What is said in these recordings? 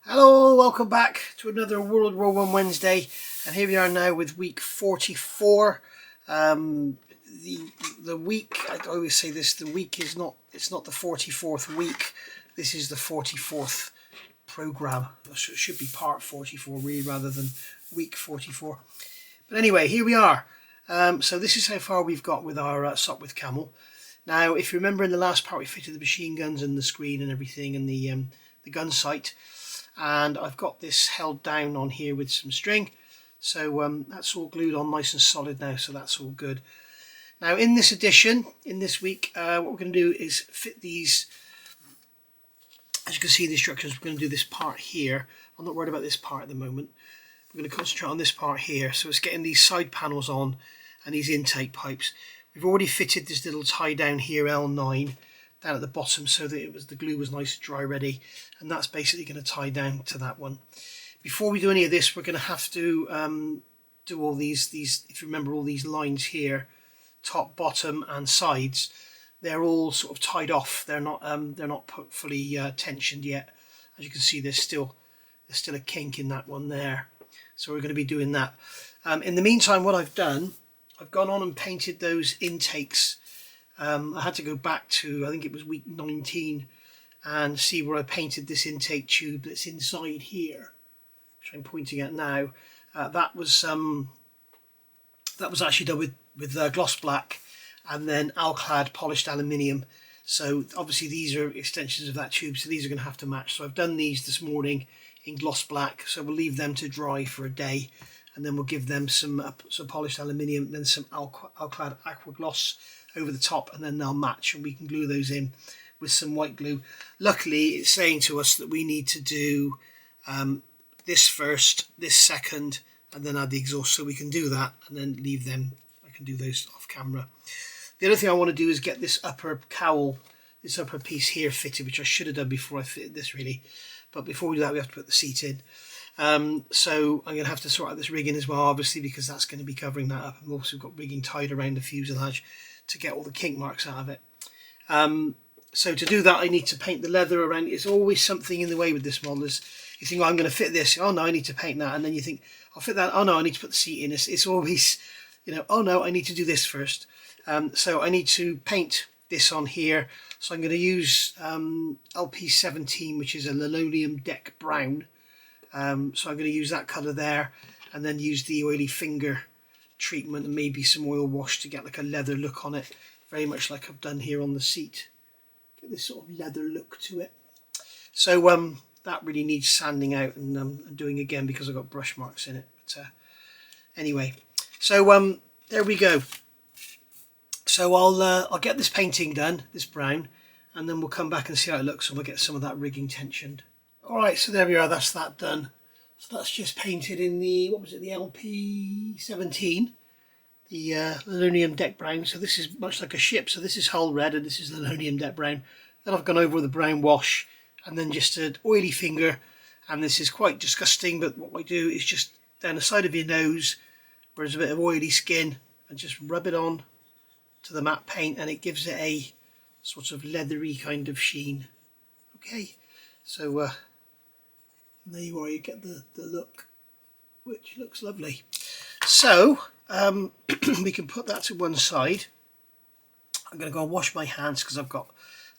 Hello, welcome back to another World War One Wednesday, and here we are now with week 44. The week, I always say this, the week is not, it's not the 44th week, this is the 44th program. It should be part 44 really, rather than week 44. But anyway, here we are. So this is how far we've got with our Sopwith Camel. Now, if you remember, in the last part we fitted the machine guns and the screen and everything, and the gun sight. And I've got this held down on here with some string, so that's all glued on nice and solid now, so that's all good. Now in this edition, in this week, what we're going to do is fit these. As you can see, the instructions, we're going to do this part here. I'm not worried about this part at the moment. We're going to concentrate on this part here, so it's getting these side panels on and these intake pipes. We've already fitted this little tie down here, L9, down at the bottom, so that the glue was nice and dry ready, and that's basically going to tie down to that one. Before we do any of this, we're going to have to do all these, if you remember, all these lines here, top, bottom and sides, they're all sort of tied off. They're not fully tensioned yet. As you can see, there's still a kink in that one there, so we're going to be doing that. In the meantime, what I've done, I've gone on and painted those intakes. I had to go back to, I think it was week 19, and see where I painted this intake tube that's inside here, which I'm pointing at now. That was actually done with gloss black and then alclad polished aluminium. So obviously these are extensions of that tube, so these are going to have to match. So I've done these this morning in gloss black, so we'll leave them to dry for a day, and then we'll give them some polished aluminium, then some alclad aqua gloss over the top, and then they'll match, and we can glue those in with some white glue. Luckily, it's saying to us that we need to do this first, this second, and then add the exhaust, so we can do that and then leave them. I can do those off camera. The other thing I want to do is get this upper cowl, this upper piece here fitted, which I should have done before I fitted this really, but before we do that we have to put the seat in. So I'm going to have to sort out this rigging as well, obviously, because that's going to be covering that up, and we've also got rigging tied around the fuselage to get all the kink marks out of it. So to do that, I need to paint the leather around. It's always something in the way with this model. You think, oh, I'm going to fit this. Oh no, I need to paint that. And then you think, I'll fit that. Oh no, I need to put the seat in. It's always, you know, oh no, I need to do this first. So I need to paint this on here. So I'm going to use LP17, which is a linoleum deck brown. So I'm going to use that colour there, and then use the oily finger treatment and maybe some oil wash to get like a leather look on it, very much like I've done here on the seat. Get this sort of leather look to it. So that really needs sanding out and doing again because I've got brush marks in it. But anyway, so there we go. So I'll get this painting done, this brown, and then we'll come back and see how it looks, and we'll get some of that rigging tensioned. Alright, so there we are, that's that done. So that's just painted in the, what was it, the LP17, the linoleum deck brown. So this is much like a ship, so this is hull red and this is linoleum deck brown. Then I've gone over with a brown wash and then just an oily finger, and this is quite disgusting, but what I do is just down the side of your nose where there's a bit of oily skin, and just rub it on to the matte paint, and it gives it a sort of leathery kind of sheen. Okay, so there you are, you get the look, which looks lovely. So we can put that to one side. I'm going to go and wash my hands because I've got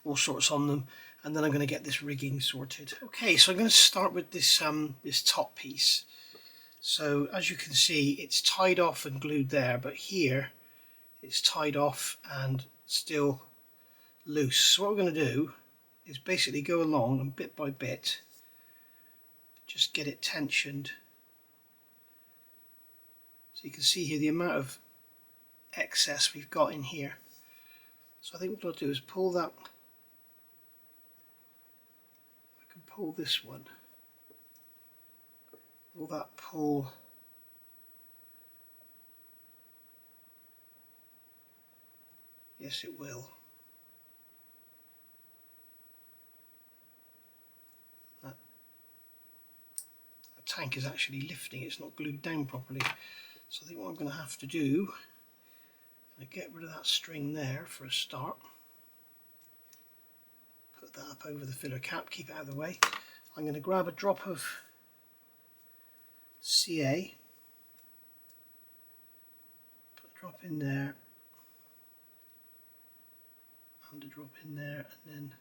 all sorts on them, and then I'm going to get this rigging sorted. Okay, so I'm going to start with this this top piece. So as you can see, it's tied off and glued there, but here it's tied off and still loose. So what we're going to do is basically go along and bit by bit just get it tensioned. So you can see here the amount of excess we've got in here. So I think what I'll do is pull that. I can pull this one. Will that pull? Yes, it will. That tank is actually lifting, it's not glued down properly. So I think what I'm going to have to do, is get rid of that string there for a start. Put that up over the filler cap, keep it out of the way. I'm going to grab a drop of CA, put a drop in there, and a drop in there, and then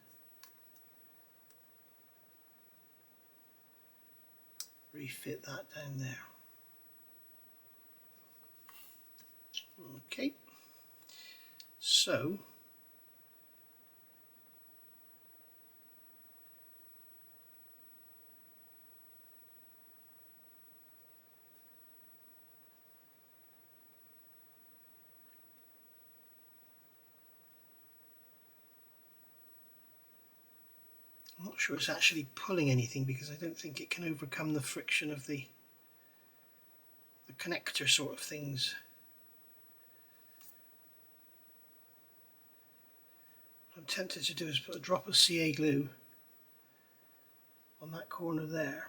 refit that down there. Okay, so I'm not sure it's actually pulling anything because I don't think it can overcome the friction of the connector sort of things. What I'm tempted to do is put a drop of CA glue on that corner there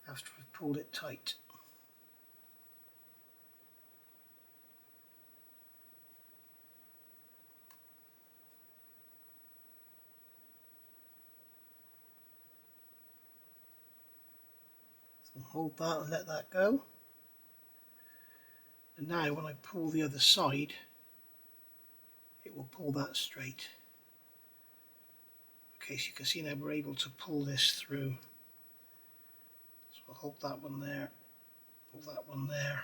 after I've pulled it tight. So hold that and let that go. And now when I pull the other side, it will pull that straight. Okay, so you can see now we're able to pull this through. So I'll hold that one there, pull that one there,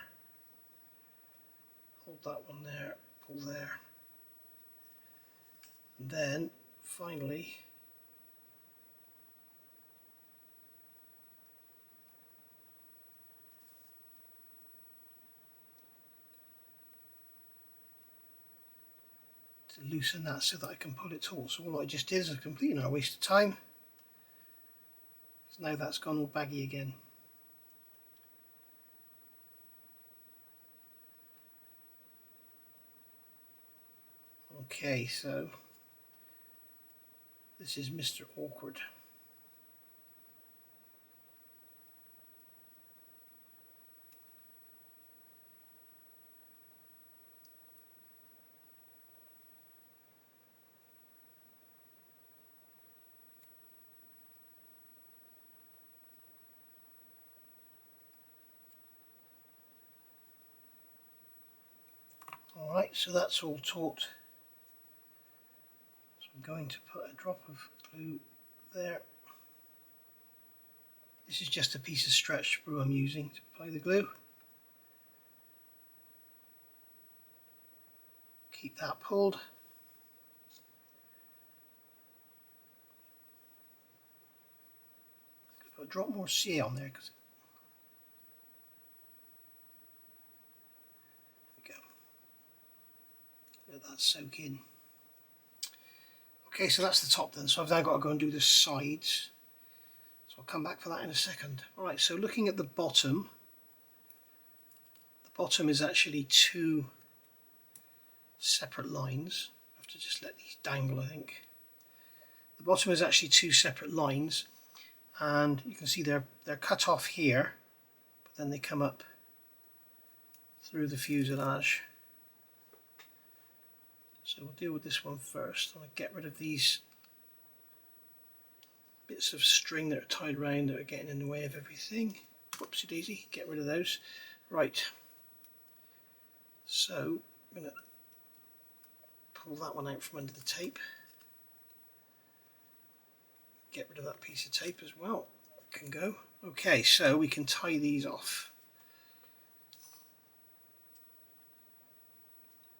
hold that one there, pull there. And then finally to loosen that so that I can pull it taut. So all I just did is a complete and utter waste of time. So now that's gone all baggy again. Okay, so this is Mr. Awkward. Alright, so that's all taut. So I'm going to put a drop of glue there. This is just a piece of stretch sprue I'm using to apply the glue. Keep that pulled. Put a drop more CA on there because there we go. Let that soak in. Okay, so that's the top then. So I've now got to go and do the sides. So I'll come back for that in a second. Alright, so looking at the bottom is actually two separate lines. I have to just let these dangle, I think. The bottom is actually two separate lines, and you can see they're cut off here, but then they come up through the fuselage. So we'll deal with this one first. I'll get rid of these bits of string that are tied around that are getting in the way of everything. Whoopsie daisy, get rid of those. Right, so I'm going to pull that one out from under the tape. Get rid of that piece of tape as well. It can go. Okay, so we can tie these off.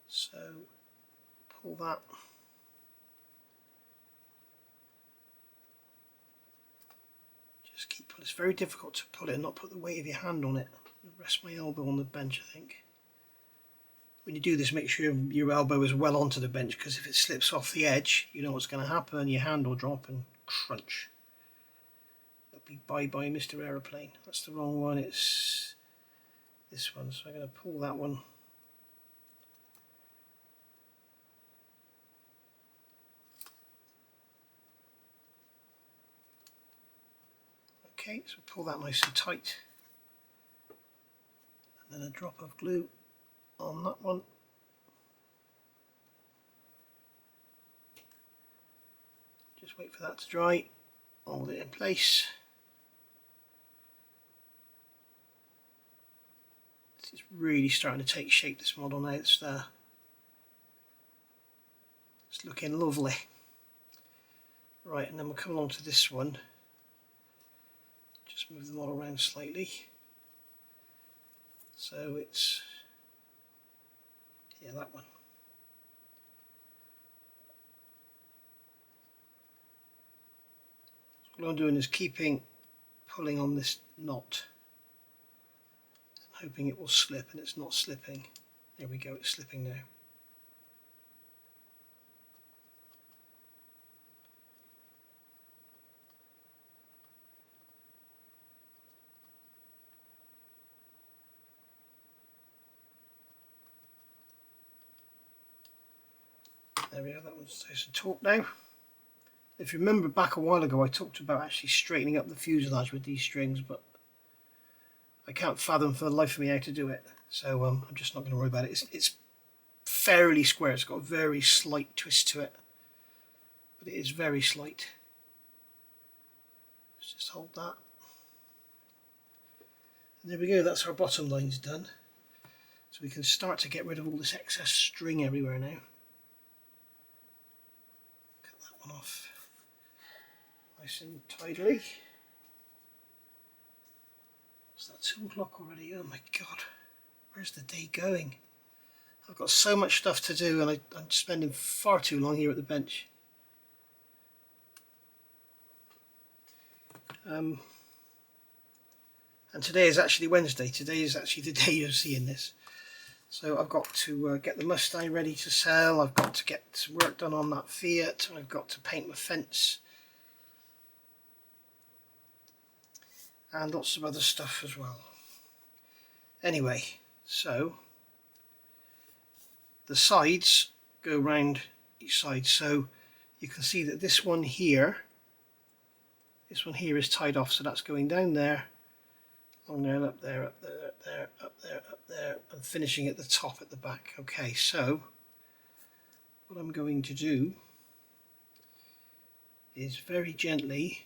So pull that. Just keep pulling. It's very difficult to pull it and not put the weight of your hand on it. I'll rest my elbow on the bench, I think. When you do this, make sure your elbow is well onto the bench, because if it slips off the edge, you know what's going to happen. Your hand will drop and crunch. That'll be bye-bye Mr. Aeroplane. That's the wrong one. It's this one. So I'm going to pull that one. Okay, so pull that nice and tight. And then a drop of glue on that one. just wait for that to dry, hold it in place. It's really starting to take shape, this model now. It's looking lovely. Right, and then we'll come along to this one. Just move the model around slightly. So it's, yeah, that one. So what I'm doing is pulling on this knot, hoping it will slip, and it's not slipping. There we go, it's slipping now. There we go, that one's nice and taut now. If you remember back a while ago, I talked about actually straightening up the fuselage with these strings, but I can't fathom for the life of me how to do it, so I'm just not going to worry about it. It's fairly square, it's got a very slight twist to it, but it is very slight. Let's just hold that. And there we go, that's our bottom lines done. So we can start to get rid of all this excess string everywhere now. Cut that one off nice and tidily. Is that 2 o'clock already? Oh my god, where's the day going? I've got so much stuff to do, and I'm spending far too long here at the bench. And today is actually Wednesday. Today is actually the day you're seeing this. So I've got to get the Mustang ready to sell. I've got to get work done on that Fiat. I've got to paint my fence. And lots of other stuff as well. Anyway, so the sides go round each side, so you can see that this one here is tied off, so that's going down there, along there, up there, up there, up there, up there, up there, and finishing at the top at the back. Okay, so what I'm going to do is very gently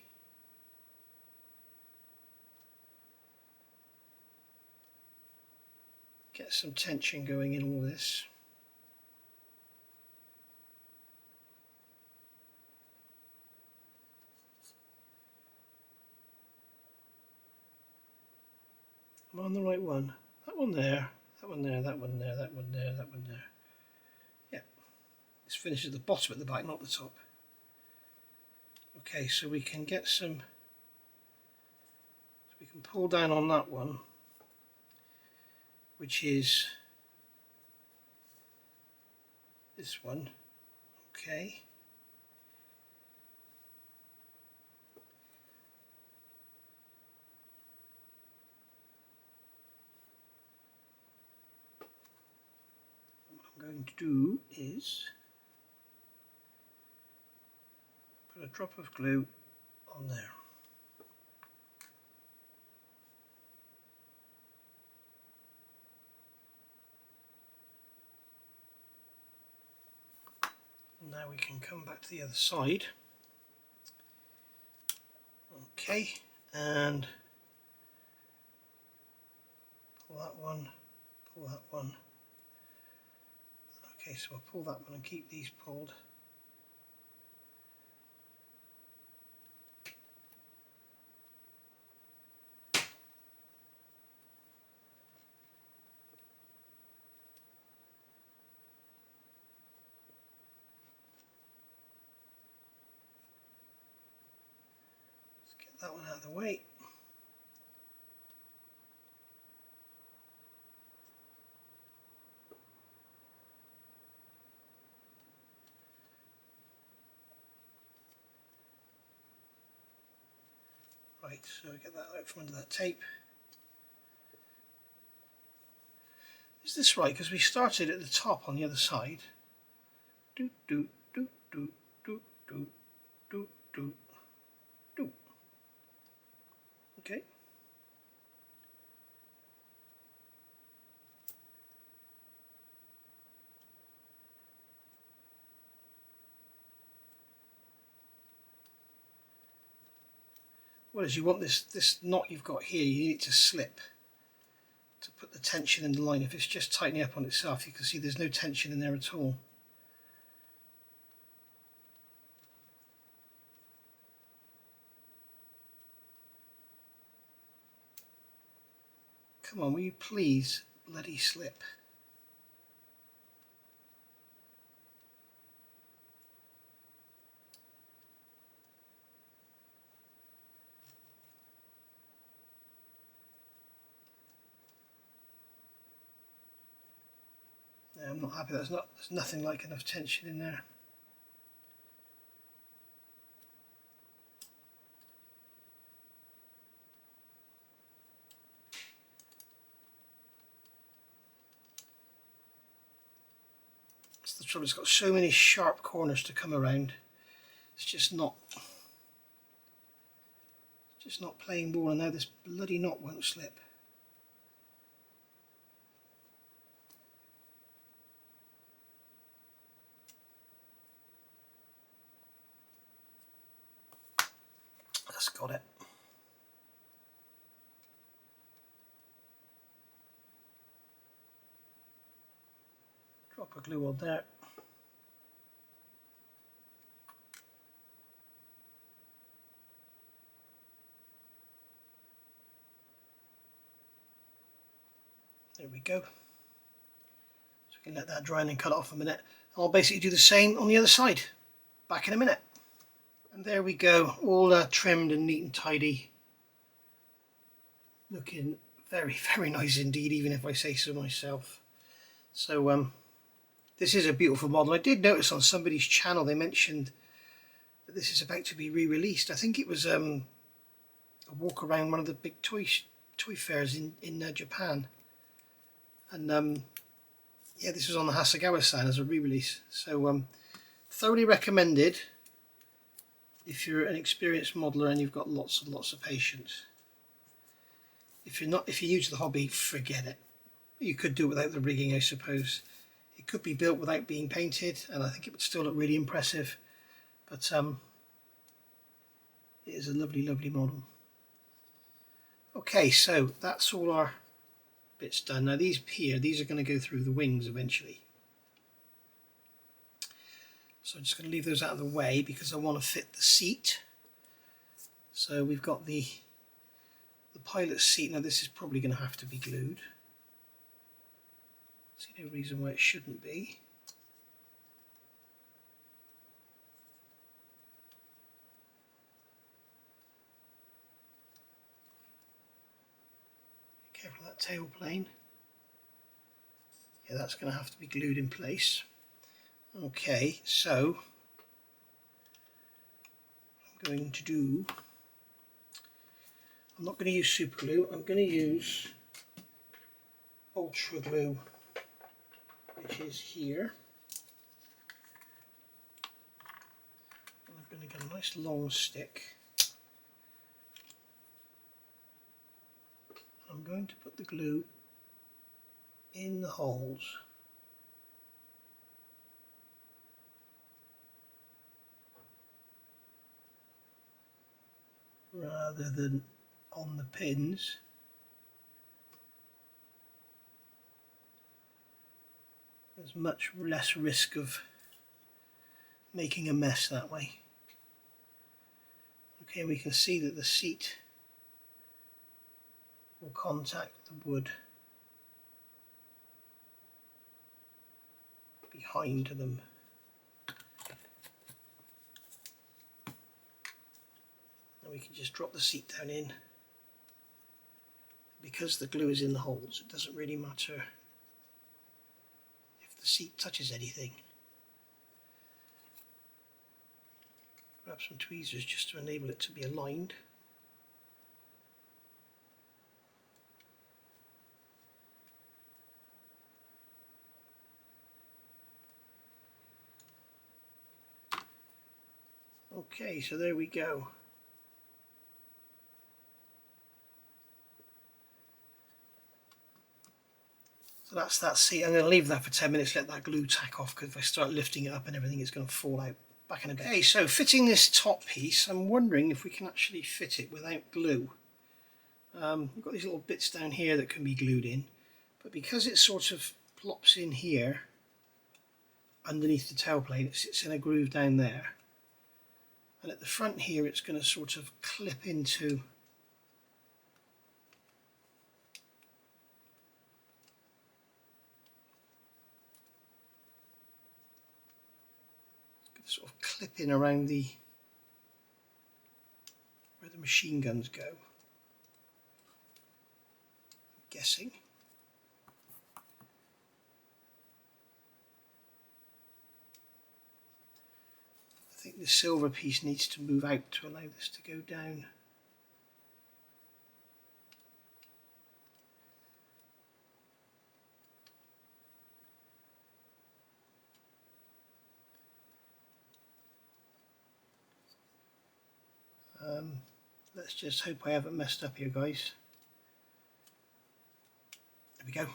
get some tension going in all this. Am I on the right one? That one there, that one there, that one there, that one there, that one there. Yeah, this finishes at the bottom at the back, not the top. Okay, so we can get some, so we can pull down on that one, which is this one. Okay. What I'm going to do is put a drop of glue on there. Now we can come back to the other side. Okay, and pull that one, pull that one. Okay, so I'll pull that one and keep these pulled. That one out of the way. Right, so get that out from under that tape. Is this right? Because we started at the top on the other side. Do do do do do do do do do. Okay. what is you want this knot you've got here, you need it to slip to put the tension in the line. If it's just tightening up on itself, you can see there's no tension in there at all. Come on, will you please bloody slip? No, I'm not happy. There's nothing like enough tension in there. It's the trouble. It's got so many sharp corners to come around. It's just not playing ball, and now this bloody knot won't slip. That's got it. Drop a glue on there. There we go. So we can let that dry and then cut it off a minute. I'll basically do the same on the other side. Back in a minute. And there we go, all trimmed and neat and tidy. Looking very, very nice indeed, even if I say so myself. So this is a beautiful model. I did notice on somebody's channel they mentioned that this is about to be re-released. I think it was a walk around one of the big toy fairs in Japan. And yeah, this was on the Hasegawa-san as a re-release. So thoroughly recommended if you're an experienced modeler and you've got lots and lots of patience. If you're new to the hobby, forget it. You could do it without the rigging, I suppose. It could be built without being painted, and I think it would still look really impressive. But it is a lovely, lovely model. Okay, so that's all our bits done. Now these are going to go through the wings eventually. So I'm just going to leave those out of the way because I want to fit the seat. So we've got the pilot's seat. Now this is probably going to have to be glued. See no reason why it shouldn't be. Be careful of that tail plane. Yeah, that's going to have to be glued in place. Okay, so I'm not going to use super glue, I'm going to use ultra glue, which is here. And I'm going to get a nice long stick. I'm going to put the glue in the holes. Rather than on the pins. There's much less risk of making a mess that way. Okay, we can see that the seat will contact the wood behind them. And we can just drop the seat down in. Because the glue is in the holes, it doesn't really matter if the seat touches anything. Grab some tweezers just to enable it to be aligned. Okay, so there we go. So that's that seat. I'm going to leave that for 10 minutes, let that glue tack off, because if I start lifting it up and everything, it's going to fall out. back in a bit. Okay, so fitting this top piece, I'm wondering if we can actually fit it without glue. We've got these little bits down here that can be glued in, but because it sort of plops in here underneath the tailplane, it sits in a groove down there, and at the front here it's going to sort of clip into sort of clip in around the where the machine guns go, I'm guessing. I think the silver piece needs to move out to allow this to go down. Let's just hope I haven't messed up here, guys. There we go.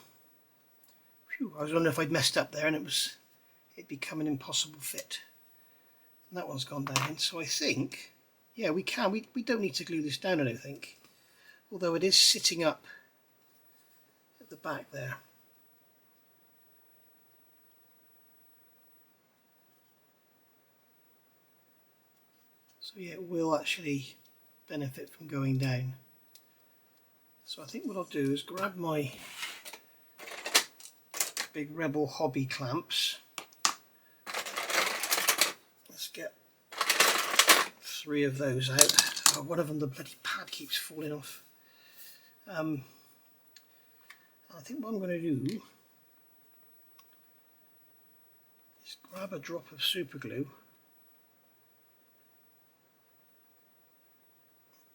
Phew, I was wondering if I'd messed up there and it'd become an impossible fit. And that one's gone down, so I think, yeah, we can. We don't need to glue this down, I don't think. Although it is sitting up at the back there. So yeah, it will actually benefit from going down. So I think what I'll do is grab my big Rebel hobby clamps. Let's get 3 of those out. Oh, one of them, the bloody pad keeps falling off. I think what I'm going to do is grab a drop of super glue,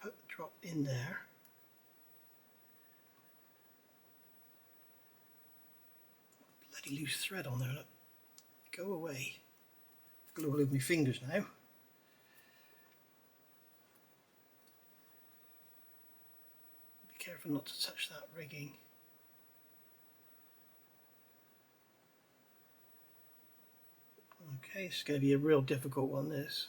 put the drop in there, bloody loose thread on there, look. Go away. Glue all over my fingers now. Be careful not to touch that rigging. Okay, it's going to be a real difficult one, this.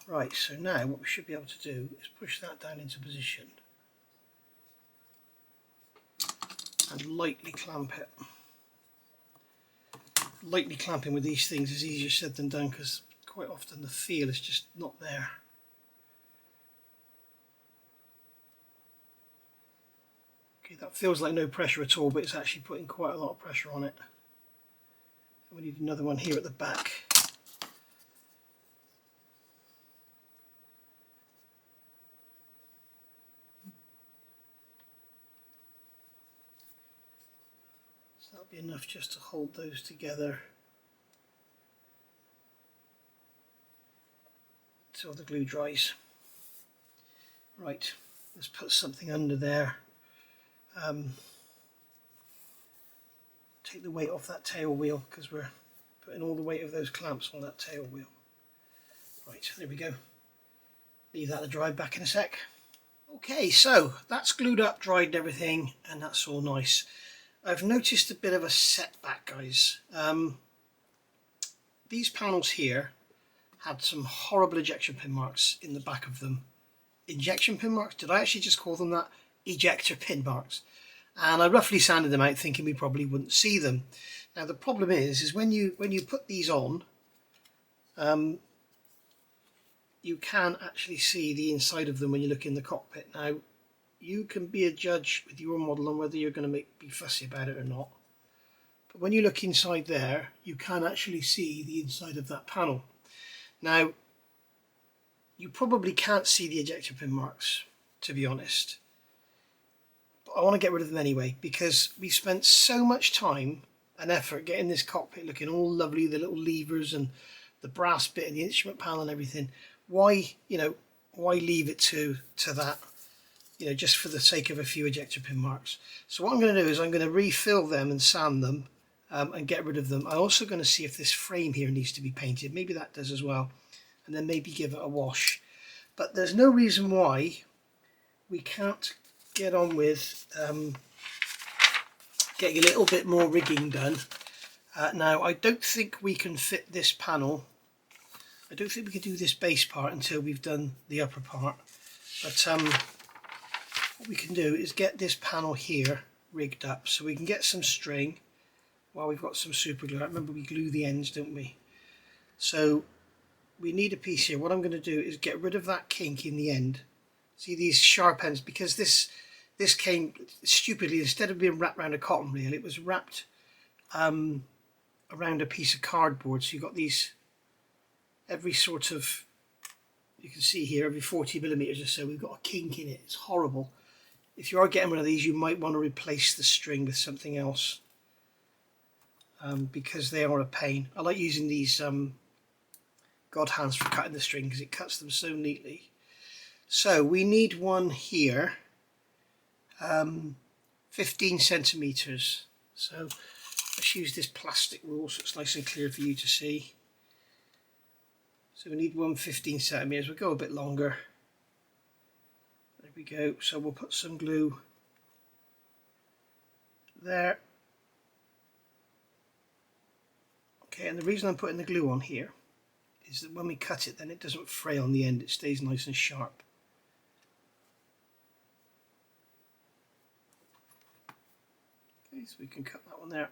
Right, so now what we should be able to do is push that down into position and lightly clamp it. Lightly clamping with these things is easier said than done because quite often the feel is just not there. Okay, that feels like no pressure at all, but it's actually putting quite a lot of pressure on it. We need another one here at the back. So that'll be enough just to hold those together until the glue dries. Right, let's put something under there. Take the weight off that tail wheel because we're putting all the weight of those clamps on that tail wheel. Right, there we go. Leave that to dry, back in a sec. Okay, so that's glued up, dried and everything, and that's all nice. I've noticed a bit of a setback, guys. These panels here had some horrible ejection pin marks in the back of them. Injection pin marks? Did I actually just call them that? Ejector pin marks. And I roughly sanded them out thinking we probably wouldn't see them. Now the problem is when you put these on, you can actually see the inside of them when you look in the cockpit. Now you can be a judge with your model on whether you're going to be fussy about it or not. But when you look inside there, you can actually see the inside of that panel. Now you probably can't see the ejector pin marks, to be honest. I want to get rid of them anyway because we spent so much time and effort getting this cockpit looking all lovely, the little levers and the brass bit and the instrument panel and everything. Why leave it to that, just for the sake of a few ejector pin marks? So what I'm going to do is I'm going to refill them and sand them and get rid of them. I'm also going to see if this frame here needs to be painted. Maybe that does as well, and then maybe give it a wash. But there's no reason why we can't get on with getting a little bit more rigging done Now I don't think we can fit this panel. I don't think we can do this base part until we've done the upper part. But what we can do is get this panel here rigged up so we can get some string while we've got some super glue. I remember we glue the ends, don't we? So we need a piece here. What I'm going to do is get rid of that kink in the end. See these sharp ends, because this came stupidly, instead of being wrapped around a cotton reel, it was wrapped around a piece of cardboard. So you've got these, every sort of, you can see here, every 40 millimeters or so, we've got a kink in it. It's horrible. If you are getting one of these, you might want to replace the string with something else, because they are a pain. I like using these God hands for cutting the string because it cuts them so neatly. So we need one here, 15 centimeters. So let's use this plastic rule so it's nice and clear for you to see. So we need one 15 centimeters. We'll go a bit longer. There we go. So we'll put some glue there. Okay, and the reason I'm putting the glue on here is that when we cut it, then it doesn't fray on the end. It stays nice and sharp. Okay, so we can cut that one there.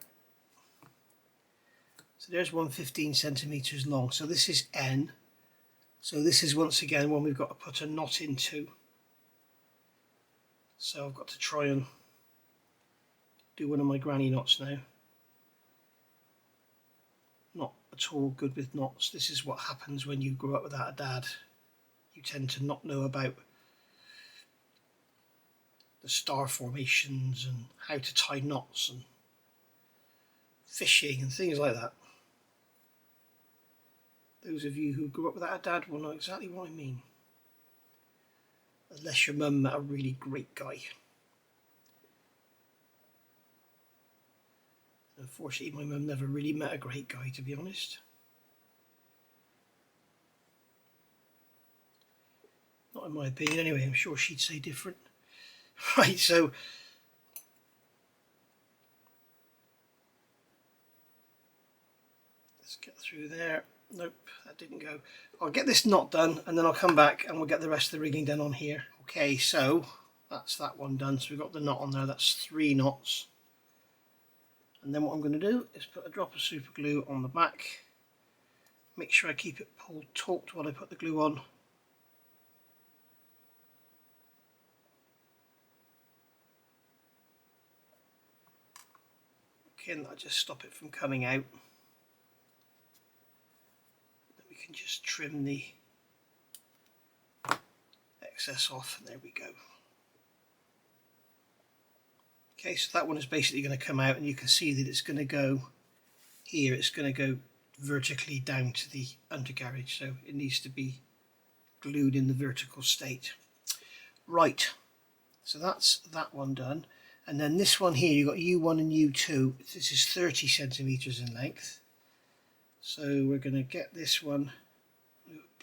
So there's one 15 centimeters long. So this is N. So this is once again one we've got to put a knot into. So I've got to try and do one of my granny knots now. Not at all good with knots. This is what happens when you grow up without a dad. You tend to not know about the star formations and how to tie knots and fishing and things like that. Those of you who grew up without a dad will know exactly what I mean. Unless your mum met a really great guy. Unfortunately, my mum never really met a great guy, to be honest. Not in my opinion anyway, I'm sure she'd say different. Right, so let's get through there. Nope, that didn't go. I'll get this knot done and then I'll come back and we'll get the rest of the rigging done on here. Okay, so that's that one done. So we've got the knot on there, that's 3 knots. And then what I'm going to do is put a drop of super glue on the back. Make sure I keep it pulled taut while I put the glue on. Okay, and that'll just stop it from coming out. Then we can just trim the excess off, and there we go. Okay, so that one is basically going to come out, and you can see that it's going to go here. It's going to go vertically down to the undercarriage, so it needs to be glued in the vertical state. Right, so that's that one done. And then this one here, you've got U1 and U2. This is 30 centimeters in length. So we're going to get this one,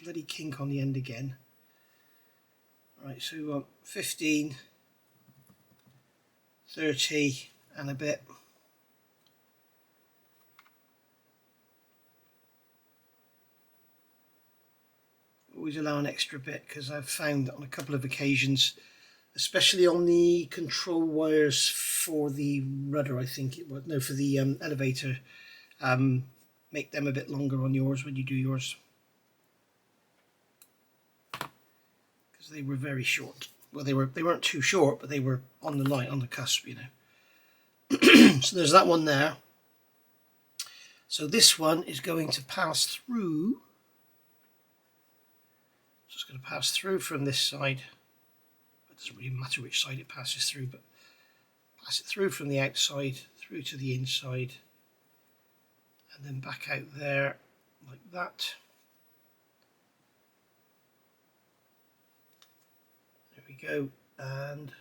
bloody kink on the end again. Right, so we want 15, 30 and a bit. Always allow an extra bit, because I've found on a couple of occasions, especially on the control wires for the rudder, I think it was, no, for the elevator, make them a bit longer on yours when you do yours, because they were very short. Well, they weren't too short, but they were on the line, on the cusp, you know. So there's that one there. So this one is going to pass through. So it's going to pass through from this side. It doesn't really matter which side it passes through, but pass it through from the outside through to the inside, and then back out there like that. There we go, and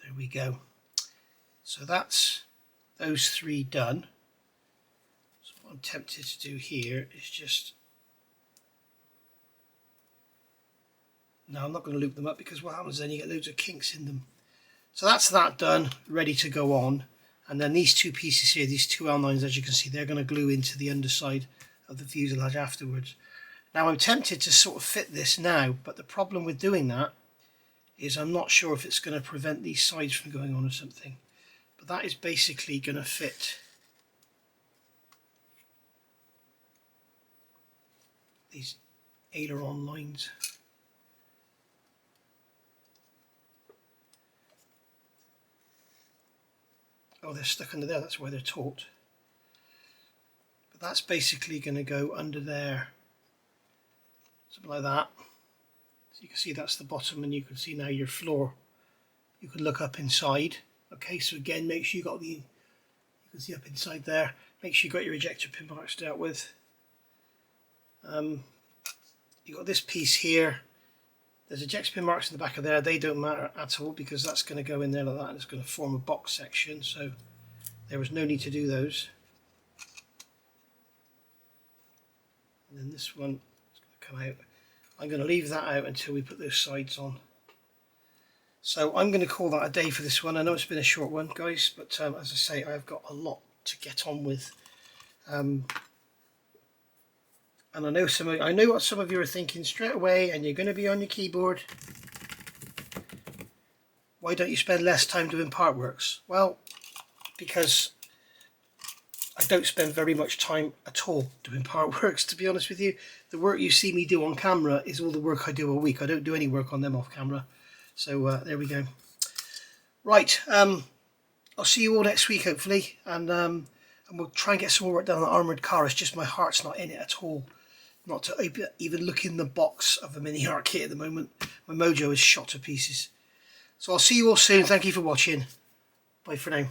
there we go. So that's those 3 done. So what I'm tempted to do here is just No, I'm not going to loop them up because what happens then, you get loads of kinks in them. So that's that done, ready to go on. And then these two pieces here, these two L9s, as you can see, they're going to glue into the underside of the fuselage afterwards. Now I'm tempted to sort of fit this now, but the problem with doing that is I'm not sure if it's going to prevent these sides from going on or something. But that is basically going to fit these aileron lines. Oh, they're stuck under there, that's why they're taut. But that's basically going to go under there, something like that. So you can see that's the bottom, and you can see now your floor. You can look up inside. Okay, so again, make sure you got you can see up inside there. Make sure you got your ejector pin marks dealt with. You got this piece here. There's ejector pin marks in the back of there. They don't matter at all because that's going to go in there like that and it's going to form a box section. So there was no need to do those. And then this one is going to come out. I'm going to leave that out until we put those sides on. So I'm going to call that a day for this one. I know it's been a short one, guys, but as I say, I've got a lot to get on with. And I know what some of you are thinking straight away, and you're going to be on your keyboard. Why don't you spend less time doing part works? Well, because I don't spend very much time at all doing part works, to be honest with you. The work you see me do on camera is all the work I do a week. I don't do any work on them off camera. So there we go. Right, I'll see you all next week, hopefully, and we'll try and get some more work done on the armoured car. It's just my heart's not in it at all. Not to even look in the box of a mini art kit at the moment. My mojo is shot to pieces. So I'll see you all soon. Thank you for watching. Bye for now.